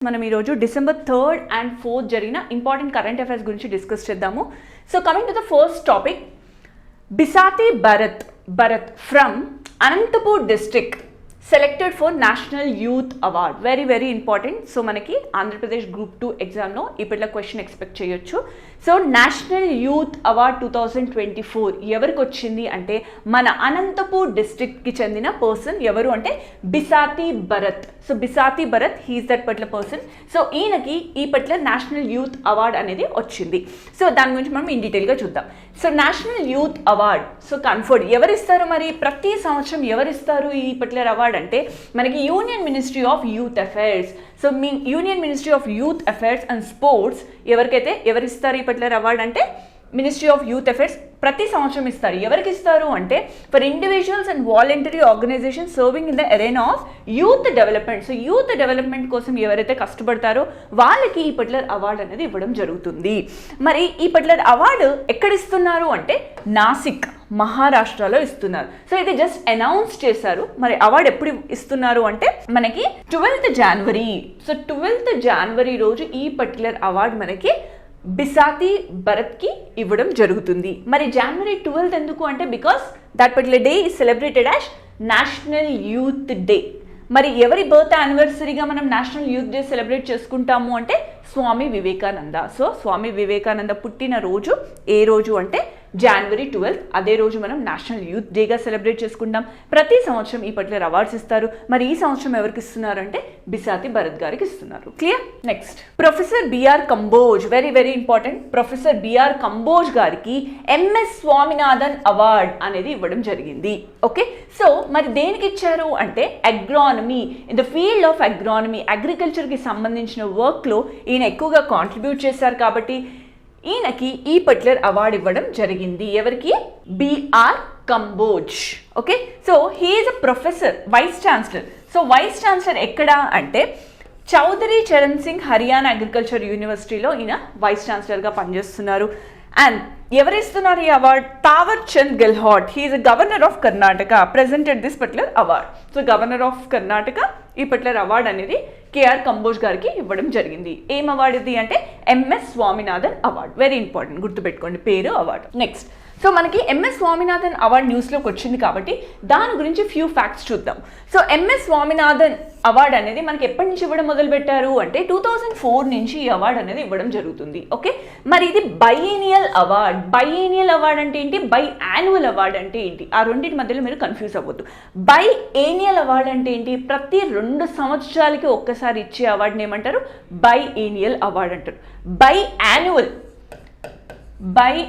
మనం ఈరోజు December 3rd and 4th జరిగిన ఇంపార్టెంట్ కరెంట్ అఫైర్స్ గురించి డిస్కస్ చేద్దాము. So coming to the first topic, Bisathi Bharath from Anantapur district selected for national youth award. Very very important. So మనకి Andhra Pradesh group 2 ఎగ్జామ్లో ఇప్పట్లో question expect చేయొచ్చు. So national youth award 2024 ఎవరికి వచ్చింది అంటే మన అనంతపూర్ డిస్ట్రిక్ట్కి చెందిన పర్సన్ ఎవరు అంటే Bisathi Bharat. So Bisathi Bharat, he is that particular person. So ఈయనకి ఈ పర్టికులర్ నేషనల్ యూత్ అవార్డ్ అనేది వచ్చింది. సో దాని గురించి మనం ఇన్ డీటెయిల్గా చూద్దాం. So national youth award so conferred ఎవరిస్తారు, మరి ప్రతి సంవత్సరం ఎవరిస్తారు ఈ పర్టికులర్ అవార్డ్ అంటే మనకి union ministry of youth affairs. So మీ union ministry of youth affairs and sports ఎవరిస్తారు ఈ పర్టికులర్ అవార్డ్ అంటే మినిస్ట్రీ ఆఫ్ యూత్ అఫైర్స్ ప్రతి సంవత్సరం ఇస్తారు. ఎవరికి ఇస్తారు అంటే for individuals and voluntary organisation serving in the arena of youth development. So youth development కోసం ఎవరైతే కష్టపడతారో వాళ్ళకి ఈ పర్టికులర్ అవార్డు అనేది ఇవ్వడం జరుగుతుంది. మరి ఈ పర్టికులర్ అవార్డు ఎక్కడ ఇస్తున్నారు అంటే నాసిక్, మహారాష్ట్రలో ఇస్తున్నారు. సో ఇది జస్ట్ అనౌన్స్ చేశారు. మరి అవార్డు ఎప్పుడు ఇస్తున్నారు అంటే మనకి 12th January. So 12th January రోజు ఈ పర్టికులర్ అవార్డు మనకి బిసాతి భరత్కి ఇవ్వడం జరుగుతుంది. మరి January 12th ఎందుకు అంటే because that particular day is celebrated as national youth day. మరి ఎవరి బర్త్ యానివర్సరీగా మనం నేషనల్ యూత్ డే సెలబ్రేట్ చేసుకుంటాము అంటే స్వామి వివేకానంద. సో స్వామి వివేకానంద పుట్టిన రోజు ఏ రోజు అంటే January 12th. అదే రోజు మనం నేషనల్ యూత్ డేగా సెలబ్రేట్ చేసుకుంటాం. ప్రతి సంవత్సరం ఈ పర్టికులర్ అవార్డ్స్ ఇస్తారు. మరి ఈ సంవత్సరం ఎవరికి ఇస్తున్నారు అంటే బిసాతి భరత్ గారికి ఇస్తున్నారు. Clear? Next, professor B R Kamboj. Very very important. Professor B R Kamboj గారికి ఎంఎస్ స్వామినాథన్ అవార్డ్ అనేది ఇవ్వడం జరిగింది. ఓకే, సో మరి దేనికి ఇచ్చారు అంటే agronomy, in the field of agronomy, అగ్రికల్చర్కి సంబంధించిన వర్క్లో ఈయన ఎక్కువగా కాంట్రిబ్యూట్ చేశారు కాబట్టి ఈయనకి ఈ పర్టికులర్ అవార్డు ఇవ్వడం జరిగింది. ఎవరికి? B R Kamboj. Okay, so he is a professor, vice chancellor. So vice chancellor ఎక్కడ అంటే చౌదరి చరణ్ సింగ్ హర్యానా అగ్రికల్చర్ యూనివర్సిటీలో ఈయన వైస్ ఛాన్సలర్గా పనిచేస్తున్నారు. అండ్ ఎవరిస్తున్నారు ఈ award? Thawar Chand Gehlot, he is a governor of Karnataka, presented this particular award. So governor of Karnataka ఈ పర్టికులర్ అవార్డ్ అనేది కేఆర్ కంబోజ్ గారికి ఇవ్వడం జరిగింది. ఏం అవార్డు ఇది అంటే M S Swaminathan award. Very important, గుర్తుపెట్టుకోండి పేరు, అవార్డు. నెక్స్ట్, సో మనకి ఎంఎస్ స్వామినాథన్ అవార్డ్ న్యూస్లోకి వచ్చింది కాబట్టి దాని గురించి ఫ్యూ ఫ్యాక్ట్స్ చూద్దాం. సో ఎంఎస్ స్వామినాథన్ అవార్డ్ అనేది మనకి ఎప్పటి నుంచి ఇవ్వడం మొదలుపెట్టారు అంటే 2004 నుంచి ఈ అవార్డు అనేది ఇవ్వడం జరుగుతుంది. ఓకే, మరి ఇది బైఏనియల్ అవార్డ్. బైఏనియల్ అవార్డ్ అంటే ఏంటి, బై యాన్యువల్ అవార్డ్ అంటే ఏంటి, ఆ రెండింటి మధ్యలో మీరు కన్ఫ్యూజ్ అవ్వద్దు. బైఏనియల్ అవార్డ్ అంటే ఏంటి, ప్రతి 2 సంవత్సరాలకి ఒక్కసారి ఇచ్చే అవార్డుని ఏమంటారు? బైఏనియల్ అవార్డ్ అంటారు. బై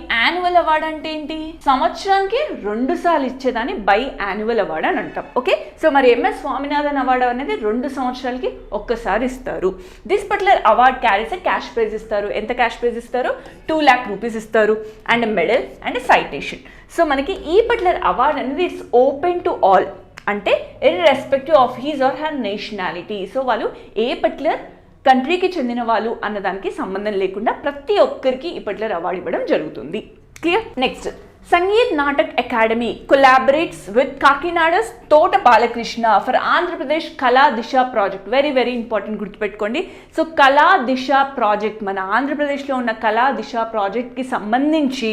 యాన్యువల్ అవార్డ్ అంటే ఏంటి, సంవత్సరానికి 2 సార్లు ఇచ్చేదాన్ని బై యాన్యువల్ అవార్డ్ అని అంటాం. ఓకే, సో మరి ఎంఎస్ స్వామినాథన్ అవార్డు అనేది 2 సంవత్సరాలకి ఒక్కసారి ఇస్తారు. This particular award carries cash prize ఇస్తారు. ఎంత క్యాష్ ప్రైజ్ ఇస్తారు? 2 lakh rupees ఇస్తారు, and medal and citation. So మనకి ఈ పర్టికులర్ అవార్డ్ అనేది ఇట్స్ ఓపెన్ టు ఆల్, అంటే irrespective of his or her nationality. So వాళ్ళు ఏ పర్టికులర్ కంట్రీకి చెందిన వాళ్ళు అన్నదానికి సంబంధం లేకుండా ప్రతి ఒక్కరికి ఈ పర్టికులర్ అవార్డు ఇవ్వడం జరుగుతుంది. Clear? Next, Sangeet Natak Akademi collaborates with Kakinada's Thota Balakrishna for Andhra Pradesh Kala Disha project. Very very important, గుర్తుపెట్టుకోండి. సో కళా దిశ ప్రాజెక్ట్, మన ఆంధ్రప్రదేశ్లో ఉన్న కళా దిశ ప్రాజెక్ట్కి సంబంధించి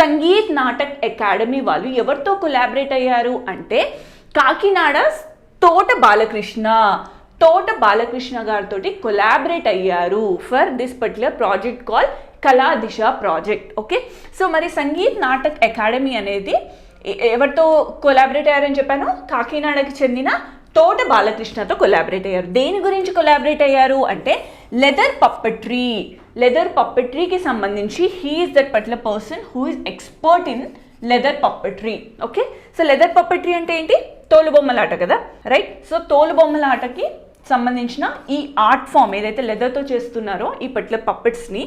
సంగీత్ నాటక్ అకాడమీ వాళ్ళు ఎవరితో కొలాబరేట్ అయ్యారు అంటే కాకినాడ తోట బాలకృష్ణ గారితో కొలాబరేట్ అయ్యారు for this particular project call కళా దిశ ప్రాజెక్ట్. ఓకే, సో మరి సంగీత్ నాటక్ అకాడమీ అనేది ఎవరితో కొలాబరేట్ అయ్యారని చెప్పాను? కాకినాడకి చెందిన తోట బాలకృష్ణతో కొలాబరేట్ అయ్యారు. దేని గురించి కొలాబరేట్ అయ్యారు అంటే లెదర్ పప్పెట్రీకి సంబంధించి he is that particular person who is expert in leather puppetry. Okay, so leather puppetry అంటే ఏంటి? తోలుబొమ్మలాట కదా, రైట్? సో తోలుబొమ్మలాటకి సంబంధించిన ఈ ఆర్ట్ ఫామ్ ఏదైతే లెదర్తో చేస్తున్నారో ఈ పర్టికులర్ పప్పెట్స్ని,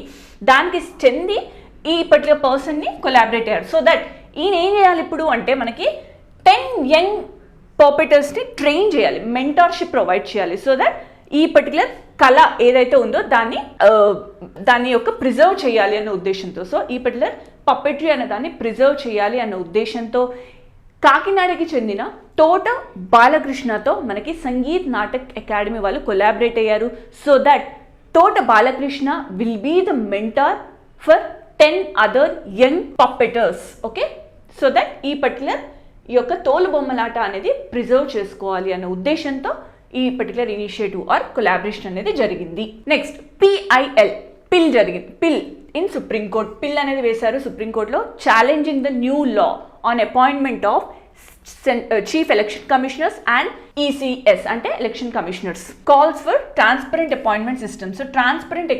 దానికి చెంది ఈ పర్టికులర్ పర్సన్ని కొలాబరేట్ అయ్యారు. సో దట్ ఈయన ఏం చేయాలి ఇప్పుడు అంటే మనకి 10 యంగ్ పర్పెటర్స్ని ట్రైన్ చేయాలి, మెంటార్షిప్ ప్రొవైడ్ చేయాలి. సో దట్ ఈ పర్టికులర్ కళ ఏదైతే ఉందో దాన్ని యొక్క ప్రిజర్వ్ చేయాలి అన్న ఉద్దేశంతో, సో ఈ పర్టికులర్ పప్పెట్రీ అనే దాన్ని ప్రిజర్వ్ చేయాలి అన్న ఉద్దేశంతో కాకినాడకి చెందిన తోట బాలకృష్ణతో మనకి సంగీత్ నాటక్ అకాడమీ వాళ్ళు కొలాబరేట్ అయ్యారు. So that Thota Balakrishna will be the mentor for 10 other young puppeteers. Okay, so that ఈ పర్టికులర్ ఈ యొక్క తోలు బొమ్మలాట అనేది ప్రిజర్వ్ చేసుకోవాలి అన్న ఉద్దేశంతో ఈ పర్టికులర్ ఇనిషియేటివ్ ఆర్ కొలాబరేషన్ అనేది జరిగింది. నెక్స్ట్ పిల్ జరిగింది. పిల్ ఇన్ సుప్రీంకోర్ట్. పిల్ అనేది వేశారు సుప్రీంకోర్టులో. Challenging the new law on appointment of chief election commissioners and ECs అంటే election commissioners. Calls for transparent appointment system. So transparent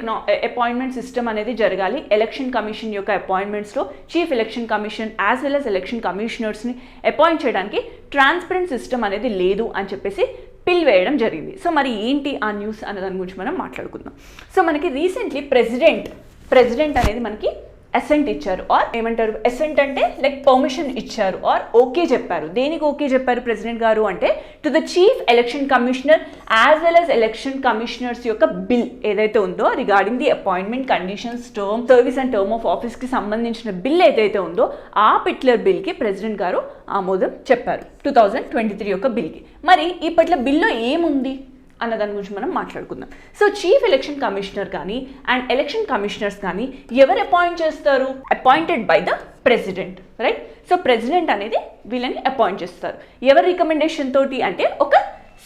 appointment system అనేది జరగాలి. ఎలక్షన్ కమిషన్ యొక్క అపాయింట్మెంట్స్లో chief election commission as well as election కమిషనర్స్ని appoint చేయడానికి transparent system అనేది లేదు అని చెప్పేసి పిల్ వేయడం జరిగింది. సో మరి ఏంటి ఆ న్యూస్ అనే దాని గురించి మనం మాట్లాడుకుందాం. సో మనకి రీసెంట్లీ ప్రెసిడెంట్ అనేది మనకి అసెంట్ ఇచ్చారు, ఆర్ ఏమంటారు, అసెంట్ అంటే లైక్ పర్మిషన్ ఇచ్చారు ఆర్ ఓకే చెప్పారు. దేనికి ఓకే చెప్పారు ప్రెసిడెంట్ గారు అంటే to the chief election commissioner as well as election commissioners యొక్క బిల్ ఏదైతే ఉందో regarding the appointment conditions, term service and term of ఆఫీస్కి సంబంధించిన బిల్ ఏదైతే ఉందో ఆ పర్టికులర్ బిల్కి ప్రెసిడెంట్ గారు ఆమోదం చెప్పారు 2023 యొక్క బిల్కి. మరి ఈ పర్టికులర్ బిల్లో ఏముంది అన్న దాని గురించి మనం మాట్లాడుకుందాం. సో చీఫ్ ఎలక్షన్ కమిషనర్ కానీ అండ్ ఎలక్షన్ కమిషనర్స్ కానీ ఎవరు అపాయింట్ చేస్తారు? Appointed by the president, right? So president అనేది వీళ్ళని అపాయింట్ చేస్తారు. ఎవరి రికమెండేషన్ తోటి అంటే ఒక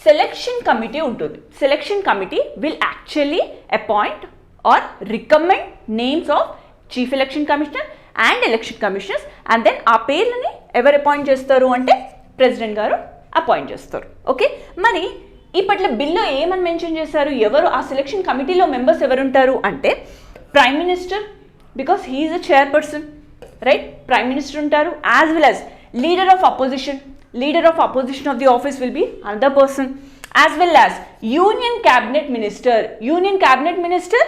సెలెక్షన్ కమిటీ ఉంటుంది. Selection committee will actually appoint or recommend names of chief election commissioner and election commissioners and then ఆ పేర్లని ఎవరు అపాయింట్ చేస్తారు అంటే ప్రెసిడెంట్ గారు అపాయింట్ చేస్తారు. ఓకే, మరి ఈ పట్ల బిల్లో ఏమని మెన్షన్ చేశారు? ఎవరు ఆ సెలెక్షన్ కమిటీలో మెంబర్స్ ఎవరుంటారు అంటే prime minister, because he is a chairperson, right? Prime minister ఉంటారు. As well as leader of opposition of the office will be another person. As well as union cabinet minister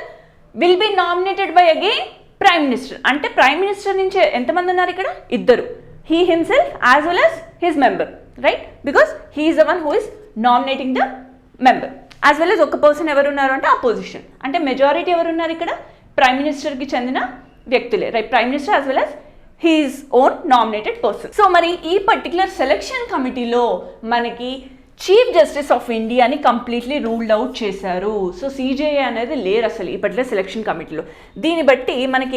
will be nominated by again prime minister. అంటే prime minister నుంచి ఎంతమంది ఉన్నారు ఇక్కడ? ఇద్దరు. He himself as well as his member, right? Because he is the one who is nominating the member. As well as ఒక person ఎవరున్నారు అంటే opposition. అంటే మెజారిటీ ఎవరున్నారు ఇక్కడ? ప్రైమ్ మినిస్టర్కి చెందిన వ్యక్తులే, right? Prime minister as well as he's own nominated person. So మరి ఈ పర్టికులర్ సెలెక్షన్ కమిటీలో మనకి చీఫ్ జస్టిస్ ఆఫ్ ఇండియాని కంప్లీట్లీ రూల్డ్ అవుట్ చేశారు. సో సిజేఐ అనేది లేరు అసలు ఈ పర్టికులర్ సెలెక్షన్ కమిటీలో. దీన్ని బట్టి మనకి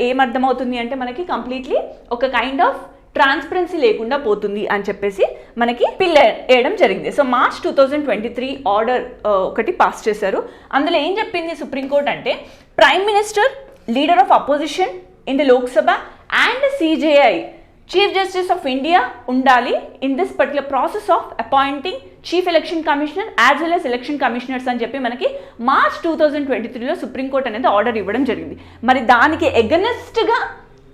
ఏమర్థమవుతుంది అంటే మనకి కంప్లీట్లీ ఒక కైండ్ ఆఫ్ ట్రాన్స్పరెన్సీ లేకుండా పోతుంది అని చెప్పేసి మనకి పిల్ వేయడం జరిగింది. సో మార్చ్ 2023 ఆర్డర్ ఒకటి పాస్ చేశారు. అందులో ఏం చెప్పింది సుప్రీంకోర్టు అంటే prime minister, leader of opposition in the Lok Sabha and CJI chief justice of India ఉండాలి in this particular process of appointing chief election commissioner as well as election commissioners అని చెప్పి మనకి మార్చ్ 2023లో సుప్రీంకోర్టు అనేది ఆర్డర్ ఇవ్వడం జరిగింది. మరి దానికి ఎగనెస్ట్గా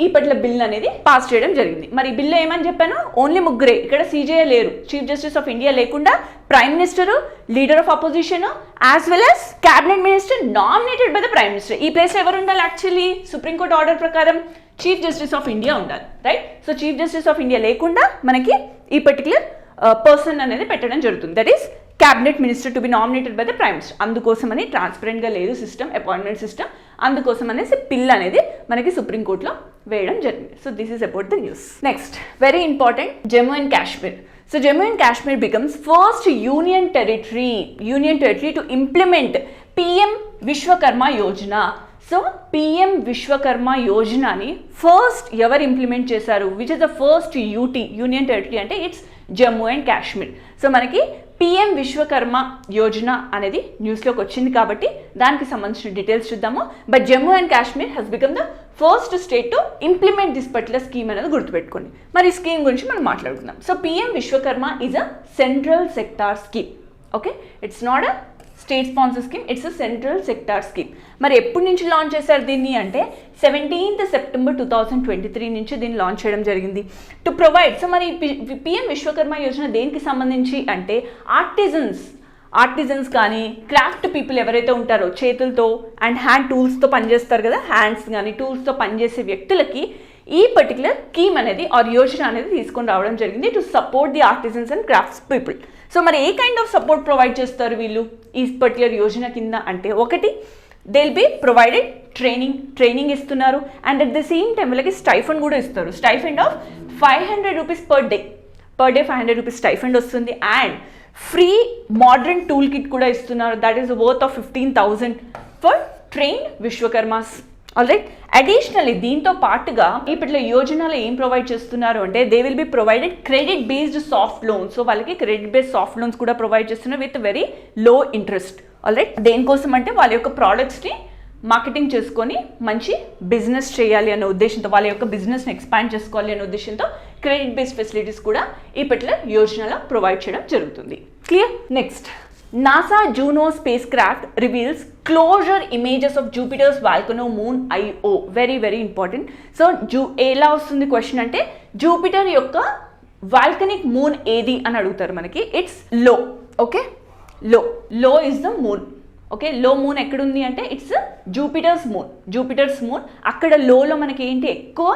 ఈ పర్టికులర్ బిల్ అనేది పాస్ చేయడం జరిగింది. మరి బిల్లు ఏమని చెప్పాను? ఓన్లీ ముగ్గురే. ఇక్కడ సిజేఐ లేరు, చీఫ్ జస్టిస్ ఆఫ్ ఇండియా లేకుండా prime minister, leader of opposition as well as cabinet minister nominated by the prime minister. ఈ ప్లేస్లో ఎవరు ఉండాలి? యాక్చువల్లీ సుప్రీంకోర్టు ఆర్డర్ ప్రకారం చీఫ్ జస్టిస్ ఆఫ్ ఇండియా ఉండాలి, right? So chief justice of India లేకుండా మనకి ఈ పర్టికులర్ పర్సన్ అనేది పెట్టడం జరుగుతుంది. That is cabinet minister to be nominated by the prime minister. అందుకోసమని ట్రాన్స్పరెంట్గా లేదు సిస్టమ్, అపాయింట్మెంట్ సిస్టమ్. అందుకోసం అనేసి పిల్ అనేది మనకి సుప్రీంకోర్టులో వేయడం జరిగింది. So this is about the news. Next very important, Jammu and Kashmir. So Jammu and Kashmir becomes first union territory to implement PM Vishwakarma Yojana. So PM Vishwakarma యోజనని ఫస్ట్ ఎవరు ఇంప్లిమెంట్ చేశారు? Which is the first union territory అంటే it's Jammu and Kashmir. So మనకి PM Vishwakarma Yojana అనేది న్యూస్లోకి వచ్చింది కాబట్టి దానికి సంబంధించిన డీటెయిల్స్ చూద్దాము. But Jammu and Kashmir has become the first state to implement this particular scheme అనేది గుర్తుపెట్టుకోండి. మరి ఈ స్కీమ్ గురించి మనం మాట్లాడుకుందాం. So PM Vishwakarma is a central sector scheme. Okay, it's not a state sponsor scheme, it's a central sector scheme. మరి ఎప్పటి నుంచి లాంచ్ చేశారు దీన్ని అంటే 17th September 2023 నుంచి దీన్ని లాంచ్ చేయడం జరిగింది. టు ప్రొవైడ్, సో మరి పిఎం విశ్వకర్మ యోజన దేనికి సంబంధించి అంటే ఆర్టిజన్స్ కానీ క్రాఫ్ట్ పీపుల్ ఎవరైతే ఉంటారో చేతులతో అండ్ హ్యాండ్ టూల్స్తో పనిచేస్తారు కదా, హ్యాండ్స్ కానీ టూల్స్తో పనిచేసే వ్యక్తులకి ఈ పర్టికులర్ స్కీమ్ అనేది ఆర్ యోజన అనేది తీసుకొని రావడం జరిగింది to support the artisans and crafts people. So మరి ఏ కైండ్ ఆఫ్ సపోర్ట్ ప్రొవైడ్ చేస్తారు వీళ్ళు ఈ పర్టికులర్ యోజన కింద అంటే ఒకటి they will be provided training ఇస్తున్నారు and at the same time వీళ్ళకి స్టైఫండ్ కూడా ఇస్తారు. Stipend of 500 rupees per day 500 rupees stipend వస్తుంది. And free modern tool kit కూడా ఇస్తున్నారు, that is worth of 15,000 for train Vishwakarmas. Alright, additionally దీంతో పాటుగా ఇప్పట్లో యోజనలో ఏం ప్రొవైడ్ చేస్తున్నారు అంటే they will be provided credit based soft loans. So వాళ్ళకి క్రెడిట్ బేస్డ్ సాఫ్ట్ లోన్స్ కూడా ప్రొవైడ్ చేస్తున్నారు with very low interest. Alright, దేనికోసం అంటే వాళ్ళ యొక్క ప్రోడక్ట్స్ని మార్కెటింగ్ చేసుకొని మంచి బిజినెస్ చేయాలి అనే ఉద్దేశంతో, వాళ్ళ యొక్క బిజినెస్ని ఎక్స్పాండ్ చేసుకోవాలి అనే ఉద్దేశంతో క్రెడిట్ బేస్డ్ ఫెసిలిటీస్ కూడా ఇప్పట్లో యోజనలో ప్రొవైడ్ చేయడం జరుగుతుంది. Clear? Next, NASA Juno spacecraft reveals closure images of Jupiter's volcano moon Io. Very very important. So ఎలా వస్తుంది క్వశ్చన్ అంటే జూపిటర్ యొక్క వాల్కనిక్ మూన్ ఏది అని అడుగుతారు మనకి. ఇట్స్ లో. ఓకే, లో ఇస్ ద మూన్. ఓకే, లో మూన్ ఎక్కడుంది అంటే ఇట్స్ జూపిటర్స్ మూన్. అక్కడ లోలో మనకి ఏంటి ఎక్కువ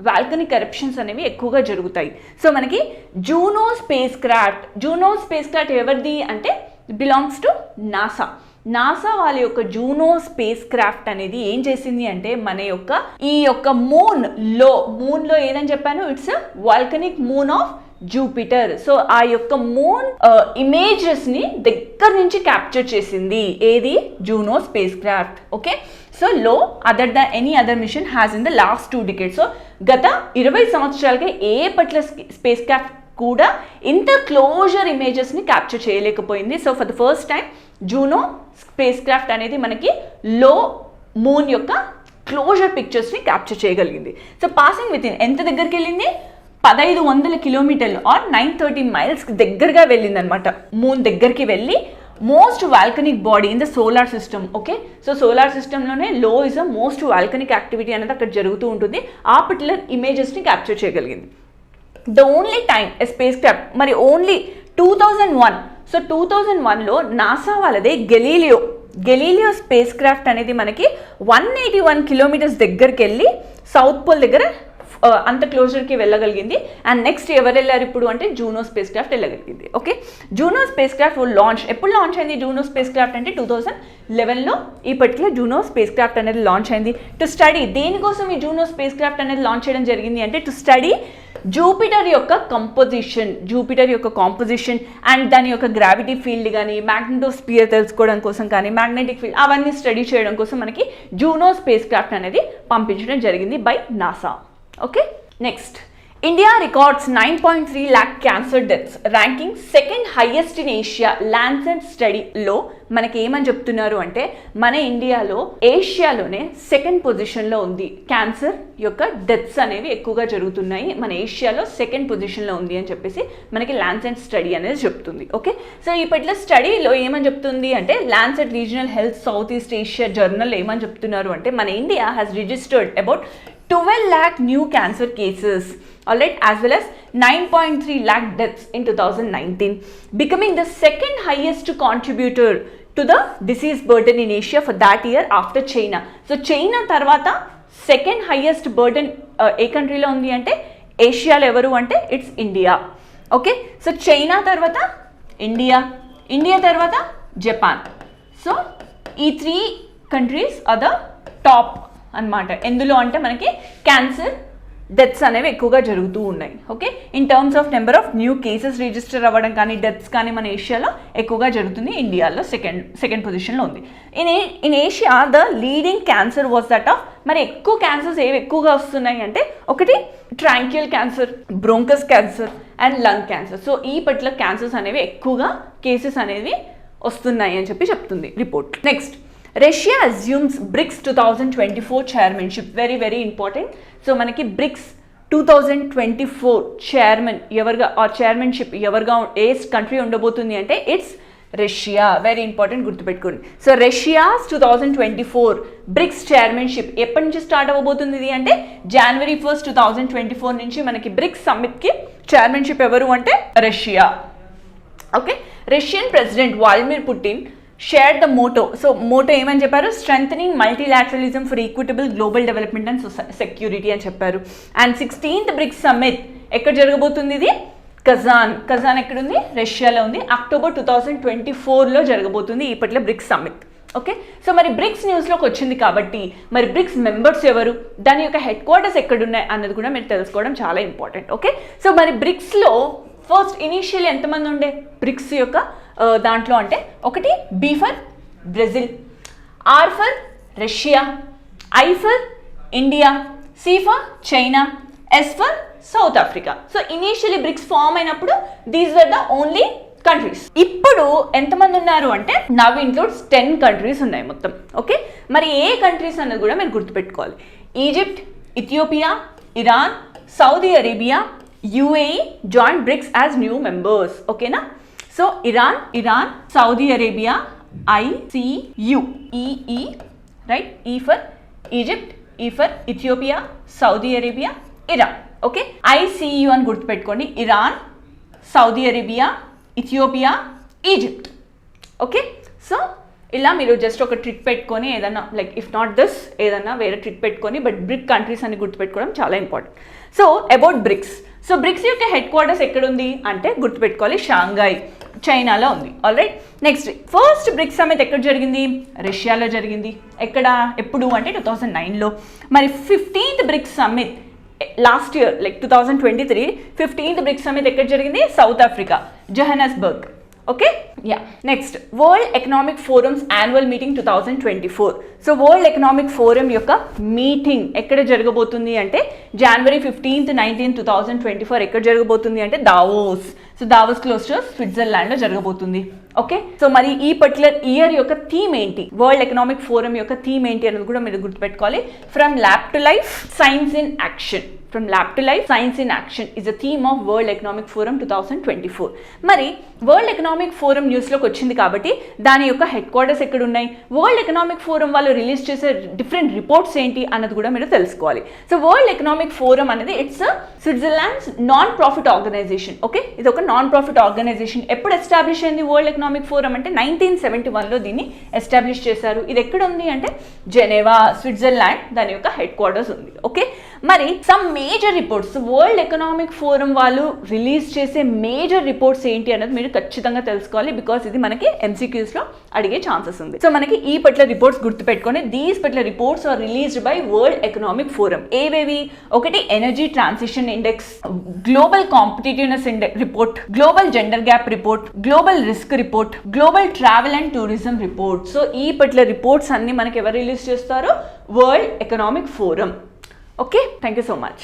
వాల్కనిక్ ఎరప్షన్స్ అనేవి ఎక్కువగా జరుగుతాయి. సో మనకి జూనో స్పేస్ క్రాఫ్ట్ ఎవరిది అంటే బిలాంగ్స్ టు నాసా వాళ్ళ యొక్క జూనో స్పేస్ క్రాఫ్ట్ అనేది ఏం చేసింది అంటే మన యొక్క ఈ యొక్క మూన్లో ఏదని చెప్పాను, it's volcanic moon of Jupiter. So ఆ యొక్క మూన్ ఇమేజెస్ ని దగ్గర నుంచి క్యాప్చర్ చేసింది ఏది, Juno spacecraft. Okay, so Io other the any other mission has in the last 2 decades. So గత 20 సంవత్సరాలుగా ఏ పట్ల స్పేస్ క్రాఫ్ట్ కూడా ఇంత క్లోజర్ ఇమేజెస్ని క్యాప్చర్ చేయలేకపోయింది. So for the first time Juno spacecraft అనేది మనకి లో మూన్ యొక్క క్లోజర్ పిక్చర్స్ని క్యాప్చర్ చేయగలిగింది. సో పాసింగ్ విత్ ఇన్ ఎంత దగ్గరికి వెళ్ళింది, 1500 కిలోమీటర్లు ఆర్ 930 miles దగ్గరగా వెళ్ళింది అనమాట. మూన్ దగ్గరికి వెళ్ళి most volcanic body in the solar system. Okay, so solar సిస్టంలోనే Io is a most volcanic activity అనేది అక్కడ జరుగుతూ ఉంటుంది. ఆ పర్టికులర్ ఇమేజెస్ని క్యాప్చర్ చేయగలిగింది. The only time a spacecraft మరి ఓన్లీ 2001. సో 2001లో నాసా వాళ్ళదే గెలీలియో స్పేస్ క్రాఫ్ట్ అనేది మనకి 181 kilometers దగ్గరికి వెళ్ళి సౌత్ పోల్ దగ్గర అంత క్లోజర్కి వెళ్ళగలిగింది. అండ్ నెక్స్ట్ ఎవరు వెళ్ళారు ఇప్పుడు అంటే జూనో స్పేస్ క్రాఫ్ట్ వెళ్ళగలిగింది. ఓకే, జూనో స్పేస్ క్రాఫ్ట్ ఎప్పుడు లాంచ్ అయింది జూనో స్పేస్ క్రాఫ్ట్ అంటే 2011లో ఈ పర్టికులర్ జూనో స్పేస్ క్రాఫ్ట్ అనేది లాంచ్ అయింది. టు స్టడీ, దేనికోసం ఈ జూనో స్పేస్ క్రాఫ్ట్ అనేది లాంచ్ చేయడం జరిగింది అంటే టు స్టడీ జూపిటర్ యొక్క కాంపోజిషన్ అండ్ దాని యొక్క గ్రావిటీ ఫీల్డ్ కానీ మ్యాగ్నెటోస్పియర్ తెలుసుకోవడం కోసం కానీ మ్యాగ్నెటిక్ ఫీల్డ్ అవన్నీ స్టడీ చేయడం కోసం మనకి జూనో స్పేస్ క్రాఫ్ట్ అనేది పంపించడం జరిగింది by NASA. Okay, next, India records 9.3 lakh cancer deaths, ranking second highest in Asia. Lancet స్టడీలో మనకి ఏమని చెప్తున్నారు అంటే మన ఇండియాలో ఏషియాలోనే సెకండ్ పొజిషన్లో ఉంది, క్యాన్సర్ యొక్క డెత్స్ అనేవి ఎక్కువగా జరుగుతున్నాయి, మన ఏషియాలో సెకండ్ పొజిషన్లో ఉంది అని చెప్పేసి మనకి లాన్సెట్ స్టడీ అనేది చెప్తుంది. ఓకే, సో ఈ పర్టికులర్ స్టడీలో ఏమని చెప్తుంది అంటే Lancet regional health south east Asia journal ఏమని చెప్తున్నారు అంటే మన India has registered about 12 lakh new cancer cases, alright, as well as 9.3 lakh deaths in 2019, becoming the second highest contributor to the disease burden in Asia for that year after China. So China tarvata second highest burden ఏ కంట్రీలో ఉంది అంటే ఏషియాలో ఎవరు అంటే it's India. Okay, so China తర్వాత India తర్వాత Japan. So ఈ 3 countries are the top అన్నమాట. ఎందులో అంటే మనకి క్యాన్సర్ డెత్స్ అనేవి ఎక్కువగా జరుగుతూ ఉన్నాయి. Okay, in terms of number of new cases register అవ్వడం కానీ డెత్స్ కానీ మన ఏషియాలో ఎక్కువగా జరుగుతుంది. ఇండియాలో సెకండ్ పొజిషన్లో ఉంది. In Asia the leading cancer was that of, మరి ఎక్కువ క్యాన్సర్స్ ఏవి ఎక్కువగా వస్తున్నాయి అంటే ఒకటి tracheal cancer, bronchus cancer and lung cancer. So ఈ పర్టికులర్ క్యాన్సర్స్ అనేవి ఎక్కువగా కేసెస్ అనేవి వస్తున్నాయి అని చెప్తుంది report. Next, Russia assumes BRICS 2024 chairmanship. Very very important. So మనకి బ్రిక్స్ 2024 చైర్మన్షిప్ ఎవరుగా ఏ కంట్రీ ఉండబోతుంది అంటే ఇట్స్ రష్యా. వెరీ ఇంపార్టెంట్, గుర్తుపెట్టుకోండి. సో రష్యాస్ 2024 బ్రిక్స్ చైర్మన్షిప్ ఎప్పటి నుంచి స్టార్ట్ అవ్వబోతుంది అంటే January 1st, 2024 నుంచి మనకి బ్రిక్స్ సమ్మిట్కి చైర్మన్షిప్ ఎవరు అంటే Russia. Okay, Russian president Vladimir Putin share the motto. So motto ఏమని చెప్పారు, strengthening multilateralism for equitable global development and security అని చెప్పారు. అండ్ 16th బ్రిక్స్ సమ్మిట్ ఎక్కడ జరగబోతుంది, ఇది కజాన్ ఎక్కడుంది, రష్యాలో ఉంది. October 2024లో జరగబోతుంది ఈ పట్ల బ్రిక్స్ సమ్మిట్. ఓకే, సో మరి బ్రిక్స్ న్యూస్లోకి వచ్చింది కాబట్టి మరి బ్రిక్స్ మెంబర్స్ ఎవరు, దాని యొక్క హెడ్ క్వార్టర్స్ ఎక్కడున్నాయి అన్నది కూడా మీరు తెలుసుకోవడం చాలా ఇంపార్టెంట్. ఓకే, సో మరి బ్రిక్స్లో ఫస్ట్ ఇనీషియల్ ఎంతమంది ఉండే బ్రిక్స్ యొక్క దాంట్లో అంటే ఒకటి B for Brazil, R for Russia, I for India, C for China, S for South Africa. So initially BRICS form అయినప్పుడు these were the only countries. ఇప్పుడు ఎంతమంది ఉన్నారు అంటే నవ్ ఇంక్లూడ్స్ 10 కంట్రీస్ ఉన్నాయి మొత్తం. ఓకే, మరి ఏ కంట్రీస్ అన్నది కూడా మీరు గుర్తుపెట్టుకోవాలి. Egypt, Ethiopia, Iran, Saudi Arabia, UAE join BRICS as new members. ఓకేనా, so Iran, Saudi Arabia, ICU, EE, right, E for Egypt, E for Ethiopia, Saudi Arabia, Iran. Okay, ICU అని గుర్తుపెట్టుకోండి. Iran, Saudi Arabia, Ethiopia, Egypt. Okay, so ఇలా మీరు just ఒక trick పెట్టుకొని ఏదన్నా like if not this ఏదన్నా వేరే trick పెట్టుకొని బట్ బ్రిక్ కంట్రీస్ అని గుర్తుపెట్టుకోవడం చాలా important. So about BRICS, so BRICS యొక్క హెడ్ క్వార్టర్స్ ఎక్కడుంది అంటే గుర్తుపెట్టుకోవాలి షాంఘై, చైనాలో ఉంది. Alright, next first BRICS summit ఎక్కడ జరిగింది? రష్యాలో జరిగింది. ఎక్కడ, ఎప్పుడు అంటే 2009లో. మరి 15th BRICS summit last year like 2023 15th BRICS summit ఎక్కడ జరిగింది? South Africa, Johannesburg. Okay, ya. Next world economic forum's annual meeting 2024. So world economic forum యొక్క మీటింగ్ ఎక్కడ జరగబోతుంది అంటే January 15th 19th 2024 ఎక్కడ జరగబోతుంది అంటే Davos. So Davos close to స్విట్జర్లాండ్లో జరగబోతుంది. ఓకే, సో మరి ఈ పర్టికులర్ ఇయర్ యొక్క థీమ్ ఏంటి, వరల్డ్ ఎకనామిక్ ఫోరం యొక్క థీమ్ ఏంటి అనేది కూడా మీరు గుర్తుపెట్టుకోవాలి. From lab to life, science in action. From lab to life, science in action is a theme of World Economic Forum 2024. మరి వరల్డ్ ఎకనామిక్ ఫోరం న్యూస్లోకి వచ్చింది కాబట్టి దాని యొక్క హెడ్ క్వార్టర్స్ ఎక్కడ ఉన్నాయి, వరల్డ్ ఎకనామిక్ ఫోరం వాళ్ళు రిలీజ్ చేసే డిఫరెంట్ రిపోర్ట్స్ ఏంటి అన్నది కూడా మీరు తెలుసుకోవాలి. సో వరల్డ్ ఎకనామిక్ ఫోరం అనేది it's Switzerland's non profit organisation. Okay, ఇది ఒక నాన్ ప్రాఫిట్ ఆర్గనైజేషన్. ఎప్పుడు ఎస్టాబ్లిష్ అయింది వరల్డ్ ఎకనామిక్ ఫోరం అంటే 1971లో దీన్ని ఎస్టాబ్లిష్ చేశారు. ఇది ఎక్కడ ఉంది అంటే జెనీవా, స్విట్జర్లాండ్, దాని యొక్క హెడ్ క్వార్టర్స్ ఉంది. ఓకే, మరి some major reports world economic forum వాళ్ళు రిలీజ్ చేసే మేజర్ రిపోర్ట్స్ ఏంటి అనేది మీరు ఖచ్చితంగా తెలుసుకోవాలి. బికాస్ ఇది మనకి MCQsలో అడిగే ఛాన్సెస్ ఉంది. సో మనకి ఈ పర్టికులర్ రిపోర్ట్స్ గుర్తుపెట్టుకొని these particular reports are released by World economic Forum. ఏవేవి? ఒకటి energy transition index, global competitiveness index report, global gender gap report, global risk report, global travel and tourism report. So ఈ particular reports అన్ని మనకి ఎవరు release చేస్తారు? World economic Forum. Okay, thank you so much.